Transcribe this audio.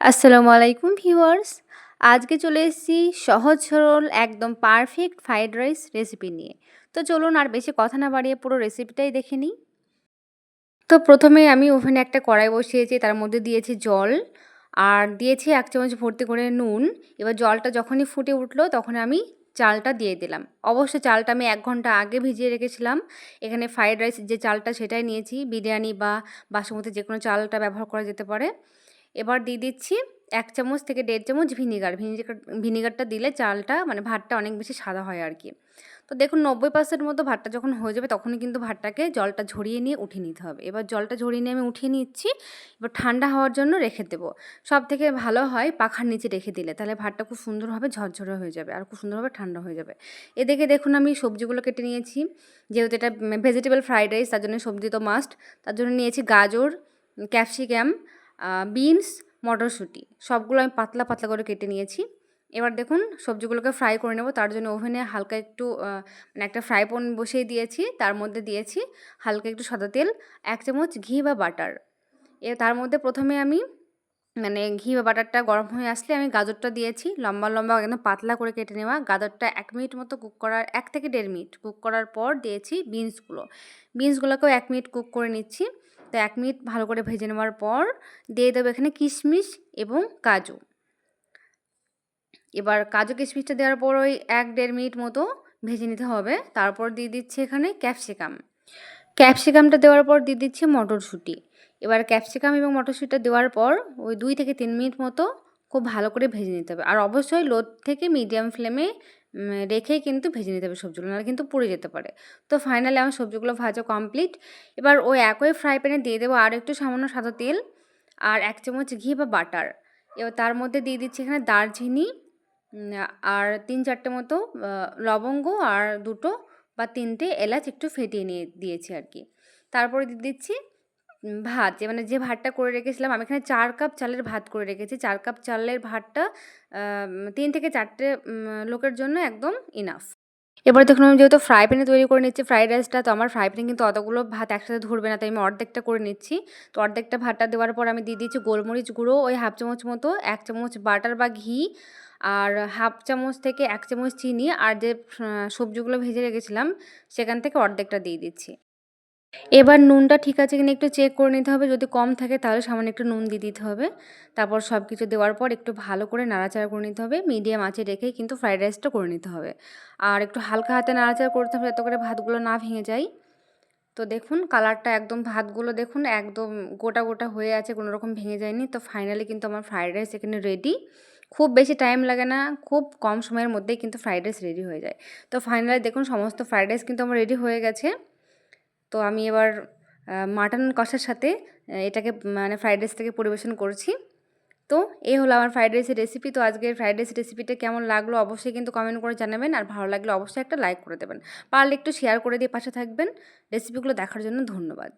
আসসালামু আলাইকুম ভিউয়ার্স। আজকে চলে এসেছি সহজ সরল একদম পারফেক্ট ফ্রাইড রাইস রেসিপি নিয়ে। তো চলুন আর বেশি কথা না বাড়িয়ে পুরো রেসিপিটাই দেখে নিই। তো প্রথমে আমি ওভেনে একটা কড়াই বসিয়েছি, তার মধ্যে দিয়েছি জল আর দিয়েছি ১ চামচ ভর্তি করে নুন। এবার জলটা যখনই ফুটে উঠলো তখন আমি চালটা দিয়ে দিলাম। অবশ্য চালটা আমি ১ ঘন্টা আগে ভিজিয়ে রেখেছিলাম। এখানে ফ্রাইড রাইস যে চালটা সেটাই নিয়েছি, বিরিয়ানি বা বাসমতি যেকোনো চালটা ব্যবহার করা যেতে পারে। এবার দিয়ে দিচ্ছি ১ চামচ থেকে ১.৫ চামচ ভিনিগারটা দিলে চালটা মানে ভাতটা অনেক বেশি সাদা হয় আর কি। তো দেখুন ৯০% মতো ভাতটা যখন হয়ে যাবে তখনই কিন্তু ভাতটাকে জলটা ঝরিয়ে নিয়ে উঠিয়ে নিতে হবে। এবার জলটা ঝরিয়ে নিয়ে আমি উঠিয়ে নিচ্ছি। এবার ঠান্ডা হওয়ার জন্য রেখে দেবো। সবথেকে ভালো হয় পাখার নিচে রেখে দিলে, তাহলে ভাতটা খুব সুন্দরভাবে ঝরঝরে হয়ে যাবে আর খুব সুন্দরভাবে ঠান্ডা হয়ে যাবে। এদিকে দেখুন আমি সবজিগুলো কেটে নিয়েছি। যেহেতু এটা ভেজিটেবল ফ্রাইড রাইস, তার জন্য সবজি তো মাস্ট। তার জন্য নিয়েছি গাজর, ক্যাপসিকাম, বিনস, মটরশুঁটি সবগুলো আমি পাতলা পাতলা করে কেটে নিয়েছি। এবার দেখুন সবজিগুলোকে ফ্রাই করে নেব। তার জন্য ওভেনে হালকা একটু মানে একটা ফ্রাই প্যান বসিয়ে দিয়েছি। তার মধ্যে দিয়েছি হালকা একটু সাদা তেল, ১ চামচ ঘি বা বাটার। তার মধ্যে প্রথমে আমি মানে ঘি বা বাটারটা গরম হয়ে আসলে আমি গাজরটা দিয়েছি, লম্বা লম্বা একদম পাতলা করে কেটে নেওয়া। গাজরটা ১ মিনিট মতো কুক করার ১ থেকে ১.৫ মিনিট কুক করার পর দিয়েছি বিনসগুলোকেও ১ মিনিট কুক করে নিচ্ছি। তো ১ মিনিট ভালো করে ভেজে নেওয়ার পর দিয়ে দেবো এখানে কিশমিশ এবং কাজু। এবার কাজু কিশমিশটা দেওয়ার পর ওই ১-১.৫ মিনিট মতো ভেজে নিতে হবে। তারপর দিয়ে দিচ্ছি এখানে ক্যাপসিকামটা দেওয়ার পর দিয়ে দিচ্ছি মটরশুঁটি। এবার ক্যাপসিকাম এবং মটরশুঁটিটা দেওয়ার পর ওই ২ থেকে ৩ মিনিট মতো খুব ভালো করে ভেজে নিতে হবে। আর অবশ্যই লো থেকে মিডিয়াম ফ্লেমে রেখেই কিন্তু ভেজে নিতে হবে সবজিগুলো, নাহলে কিন্তু পুড়ে যেতে পারে। তো ফাইনালি আমার সবজিগুলো ভাজা কমপ্লিট। এবার ওই একই ফ্রাই প্যানে দিয়ে দেবো আর একটু সামান্য সাদা তেল আর ১ চামচ ঘি বা বাটার। এবার তার মধ্যে দিয়ে দিচ্ছি এখানে দারচিনি আর ৩-৪টে মতো লবঙ্গ আর ২টো বা ৩টে এলাচ একটু ফেটিয়ে নিয়ে দিয়েছি আর কি। তারপরে দিয়ে দিচ্ছি ভাত, মানে যে ভাতটা করে রেখেছিলাম আমি এখানে ৪ কাপ চালের ভাত করে রেখেছি। ৪ কাপ চালের ভাতটা ৩ থেকে ৪টে লোকের জন্য একদম ইনাফ। এবার দেখুন আমি যেহেতু ফ্রাই প্যানে তৈরি করে নিচ্ছি ফ্রাইড রাইসটা, তো আমার ফ্রাই প্যানে কিন্তু অতগুলো ভাত একসাথে ধরবে না, তাই আমি অর্ধেকটা করে নিচ্ছি। তো অর্ধেকটা ভাতটা দেওয়ার পর আমি দিয়ে দিচ্ছি গোলমরিচ গুঁড়ো ওই 1/2 চামচ মতো, ১ চামচ বাটার বা ঘি আর 1/2 চামচ থেকে ১ চামচ চিনি আর যে সবজিগুলো ভেজে রেখেছিলাম সেখান থেকে অর্ধেকটা দিয়ে দিচ্ছি। এবার নুনটা ঠিক আছে কিনা একটু চেক করে নিতে হবে। যদি কম থাকে তাহলে সামান্য একটু নুন দিয়ে দিতে হবে। তারপর সব কিছু দেওয়ার পর একটু ভালো করে নাড়াচাড়া করে নিতে হবে। মিডিয়াম আঁচে রেখেই কিন্তু ফ্রাইড রাইসটা করে নিতে হবে। আর একটু হালকা হাতে নাড়াচাড়া করতে হবে যাতে করে ভাতগুলো না ভেঙে যায়। তো দেখুন কালারটা একদম ভাতগুলো দেখুন একদম গোটা, গোটা হয়ে আছে, কোনো রকম ভেঙে যায়নি। তো ফাইনালি কিন্তু আমার ফ্রাইড রাইস এখানে রেডি। খুব বেশি টাইম লাগে না, খুব কম সময়ের মধ্যেই কিন্তু ফ্রাইড রাইস রেডি হয়ে যায়। তো ফাইনালি দেখুন সমস্ত ফ্রাইড রাইস কিন্তু আমার রেডি হয়ে গেছে। তো আমি এবার মাটন কষার সাথে এটাকে মানে ফ্রাইড রাইস থেকে পরিবেশন করছি। তো এই হলো আমার ফ্রাইড রাইসের রেসিপি। তো আজকের ফ্রাইড রাইস রেসিপিটা কেমন লাগলো অবশ্যই কিন্তু কমেন্ট করে জানাবেন। আর ভালো লাগলে অবশ্যই একটা লাইক করে দেবেন। পারলে একটু শেয়ার করে দিয়ে পাশে থাকবেন। রেসিপিগুলো দেখার জন্য ধন্যবাদ।